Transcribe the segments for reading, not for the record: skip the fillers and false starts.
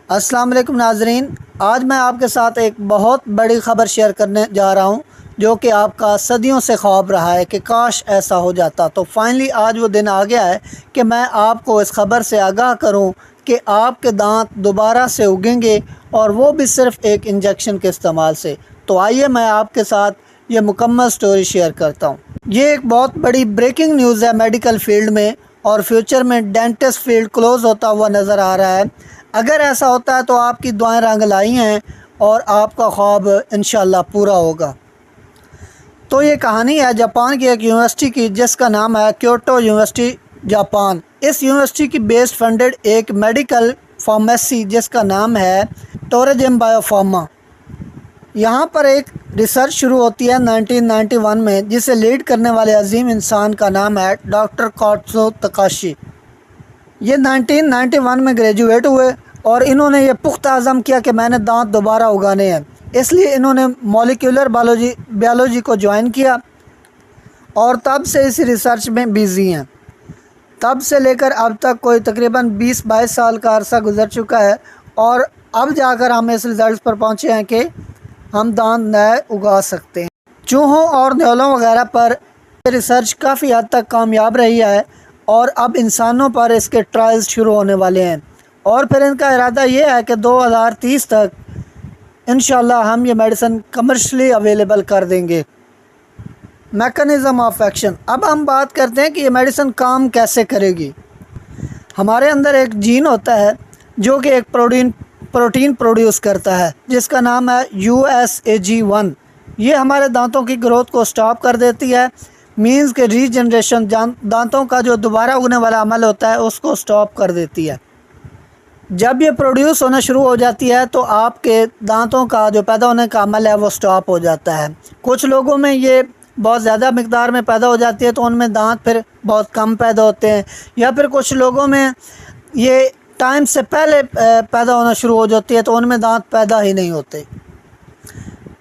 अस्सलाम वालेकुम नाजरीन, आज मैं आपके साथ एक बहुत बड़ी ख़बर शेयर करने जा रहा हूं जो कि आपका सदियों से ख्वाब रहा है कि काश ऐसा हो जाता। तो फाइनली आज वो दिन आ गया है कि मैं आपको इस ख़बर से आगाह करूं कि आपके दांत दोबारा से उगेंगे और वो भी सिर्फ़ एक इंजेक्शन के इस्तेमाल से। तो आइए मैं आपके साथ ये मुकम्मल स्टोरी शेयर करता हूँ। ये एक बहुत बड़ी ब्रेकिंग न्यूज़ है मेडिकल फील्ड में और फ्यूचर में डेंटिस्ट फील्ड क्लोज़ होता हुआ नज़र आ रहा है। अगर ऐसा होता है तो आपकी दुआएं रंग लाई हैं और आपका ख्वाब इंशाल्लाह पूरा होगा। तो ये कहानी है जापान की एक यूनिवर्सिटी की जिसका नाम है क्योटो यूनिवर्सिटी जापान। इस यूनिवर्सिटी की बेस्ड फंडेड एक मेडिकल फार्मेसी जिसका नाम है टोरेजिम बायोफार्मा। यहाँ पर एक रिसर्च शुरू होती है 1991 में जिसे लीड करने वाले अजीम इंसान का नाम है डॉक्टर कात्सो तकाशी। ये 1991 में ग्रेजुएट हुए और इन्होंने ये पुख्ता अज़म किया कि मैंने दांत दोबारा उगाने हैं। इसलिए इन्होंने मॉलिक्यूलर बायोलॉजी को ज्वाइन किया और तब से इस रिसर्च में बिज़ी हैं। तब से लेकर अब तक कोई तकरीबन 20-22 साल का अरसा गुजर चुका है और अब जाकर हम इस रिज़ल्ट पर पहुँचे हैं कि हम दांत नए उगा सकते हैं। चूहों और न्योलों वगैरह पर रिसर्च काफ़ी हद तक कामयाब रही है और अब इंसानों पर इसके ट्रायल्स शुरू होने वाले हैं और फिर इनका इरादा ये है कि 2030 तक इंशाल्लाह हम ये मेडिसिन कमर्शियली अवेलेबल कर देंगे। Mechanism of action. अब हम बात करते हैं कि ये मेडिसिन काम कैसे करेगी। हमारे अंदर एक जीन होता है जो कि एक प्रोटीन प्रोड्यूस करता है जिसका नाम है USAG1। ये हमारे दांतों की ग्रोथ को स्टॉप कर देती है। मीन्स के रीजनरेशन, दांतों का जो दोबारा उगने वाला अमल होता है उसको स्टॉप कर देती है। जब ये प्रोड्यूस होना शुरू हो जाती है तो आपके दांतों का जो पैदा होने का अमल है वो स्टॉप हो जाता है। कुछ लोगों में ये बहुत ज़्यादा मिकदार में पैदा हो जाती है तो उनमें दांत फिर बहुत कम पैदा होते हैं, या फिर कुछ लोगों में ये टाइम से पहले पैदा होना शुरू हो जाती है तो उनमें दांत पैदा ही नहीं होते।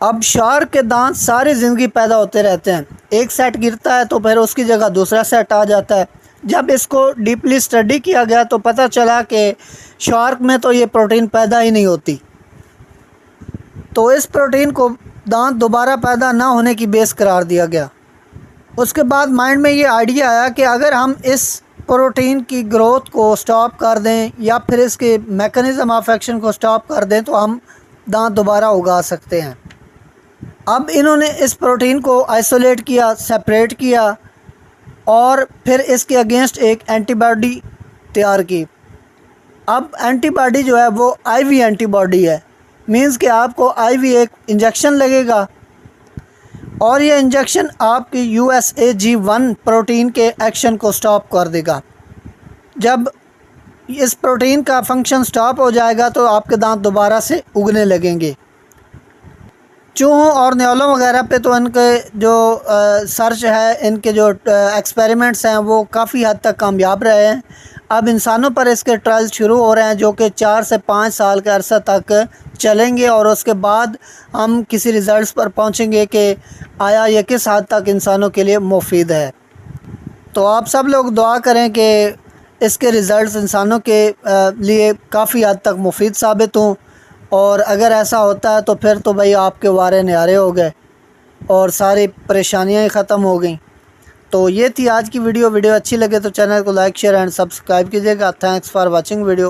अब शार्क के दांत सारी ज़िंदगी पैदा होते रहते हैं। एक सेट गिरता है तो फिर उसकी जगह दूसरा सेट आ जाता है। जब इसको डीपली स्टडी किया गया तो पता चला कि शार्क में तो ये प्रोटीन पैदा ही नहीं होती। तो इस प्रोटीन को दांत दोबारा पैदा ना होने की बेस करार दिया गया। उसके बाद माइंड में ये आइडिया आया कि अगर हम इस प्रोटीन की ग्रोथ को स्टॉप कर दें या फिर इसके मैकेनिज़्म ऑफ एक्शन को स्टॉप कर दें तो हम दांत दोबारा उगा सकते हैं। अब इन्होंने इस प्रोटीन को आइसोलेट किया, सेपरेट किया और फिर इसके अगेंस्ट एक एंटीबॉडी तैयार की। अब एंटीबॉडी जो है वो IV एंटीबॉडी है। मींस कि आपको IV एक इंजेक्शन लगेगा और ये इंजेक्शन आपकी USAG1 प्रोटीन के एक्शन को स्टॉप कर देगा। जब इस प्रोटीन का फंक्शन स्टॉप हो जाएगा तो आपके दांत दोबारा से उगने लगेंगे। चूहों और न्योलों वगैरह पे तो इनके जो सर्च है, इनके जो एक्सपेरिमेंट्स हैं वो काफ़ी हद तक कामयाब रहे हैं। अब इंसानों पर इसके ट्रायल्स शुरू हो रहे हैं जो कि 4 से 5 साल के अरसा तक चलेंगे और उसके बाद हम किसी रिज़ल्ट्स पर पहुंचेंगे कि आया ये किस हद तक इंसानों के लिए मुफीद है। तो आप सब लोग दुआ करें कि इसके रिज़ल्ट्स इंसानों के लिए काफ़ी हद तक मुफीद साबित हों और अगर ऐसा होता है तो फिर तो भाई आपके वारे न्यारे हो गए और सारी परेशानियां ही ख़त्म हो गई। तो ये थी आज की वीडियो अच्छी लगे तो चैनल को लाइक, शेयर एंड सब्सक्राइब कीजिएगा। Thanks for watching video.